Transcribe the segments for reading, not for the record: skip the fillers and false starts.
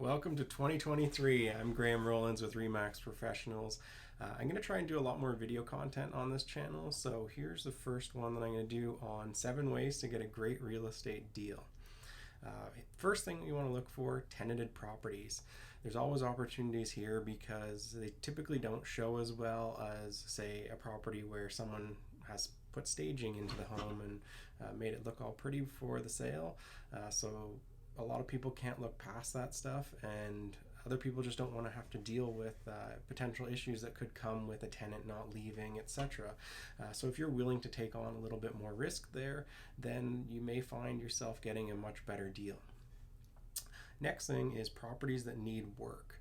Welcome to 2023. I'm Graham Rollins with Remax Professionals. I'm going to try and do a lot more video content on this channel. So here's the first one that I'm going to do on 7 ways to get a great real estate deal. First thing you want to look for, tenanted properties. There's always opportunities here because they typically don't show as well as, say, a property where someone has put staging into the home and made it look all pretty before the sale. So a lot of people can't look past that stuff, and other people just don't want to have to deal with potential issues that could come with a tenant not leaving, etc. So if you're willing to take on a little bit more risk there, then you may find yourself getting a much better deal. Next thing is properties that need work.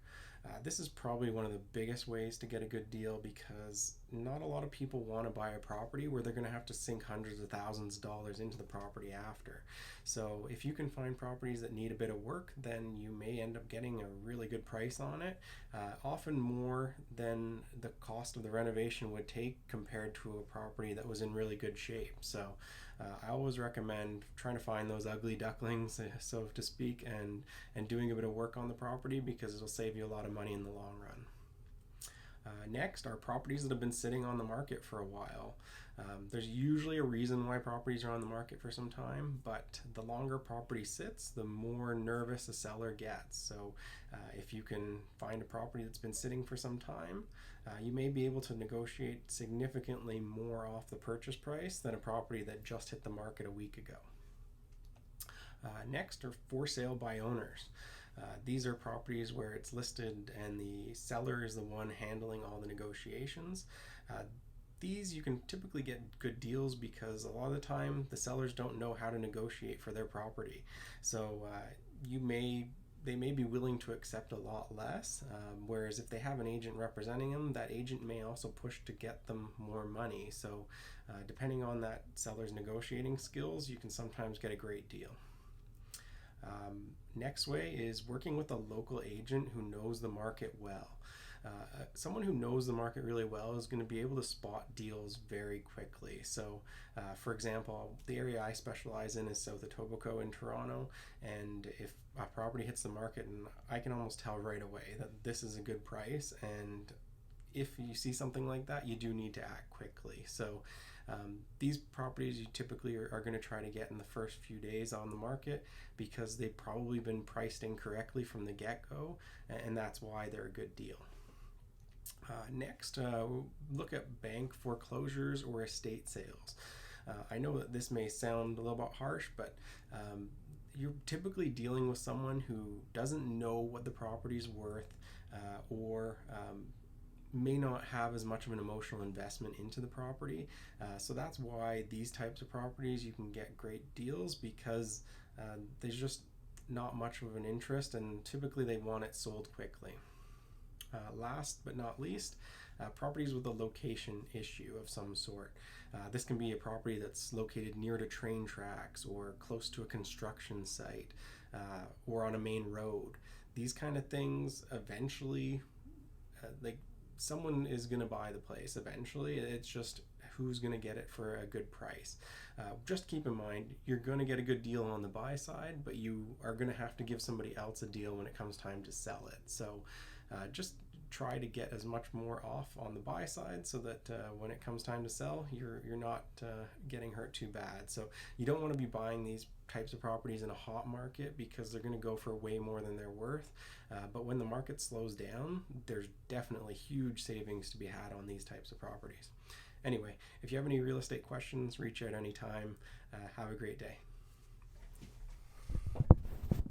This is probably one of the biggest ways to get a good deal because not a lot of people want to buy a property where they're going to have to sink hundreds of thousands of dollars into the property after. So if you can find properties that need a bit of work, then you may end up getting a really good price on it, often more than the cost of the renovation would take compared to a property that was in really good shape. So I always recommend trying to find those ugly ducklings, so to speak, and doing a bit of work on the property because it'll save you a lot of money in the long run. Next are properties that have been sitting on the market for a while. There's usually a reason why properties are on the market for some time, but the longer property sits, the more nervous a seller gets. So if you can find a property that's been sitting for some time, you may be able to negotiate significantly more off the purchase price than a property that just hit the market a week ago. Next are for sale by owners. These are properties where it's listed and the seller is the one handling all the negotiations. These you can typically get good deals because a lot of the time the sellers don't know how to negotiate for their property. So they may be willing to accept a lot less, whereas if they have an agent representing them, that agent may also push to get them more money. So depending on that seller's negotiating skills, you can sometimes get a great deal. Next way is working with a local agent who knows the market well. Someone who knows the market really well is going to be able to spot deals very quickly. So for example, the area I specialize in is South Etobicoke in Toronto, and if a property hits the market, and I can almost tell right away that this is a good price, and if you see something like that, you do need to act quickly. So these properties you typically are going to try to get in the first few days on the market because they've probably been priced incorrectly from the get-go, and that's why they're a good deal. Next, look at bank foreclosures or estate sales. I know that this may sound a little bit harsh, but you're typically dealing with someone who doesn't know what the property's worth or may not have as much of an emotional investment into the property. So that's why these types of properties you can get great deals because there's just not much of an interest, and typically they want it sold quickly. Last but not least, properties with a location issue of some sort. This can be a property that's located near to train tracks or close to a construction site or on a main road. These kind of things eventually, someone is going to buy the place eventually. It's just who's going to get it for a good price. Just keep in mind, you're going to get a good deal on the buy side, but you are going to have to give somebody else a deal when it comes time to sell it. So just try to get as much more off on the buy side so that when it comes time to sell, you're not getting hurt too bad. So you don't want to be buying these types of properties in a hot market because they're going to go for way more than they're worth. But when the market slows down, there's definitely huge savings to be had on these types of properties. Anyway, if you have any real estate questions, reach out anytime. Have a great day.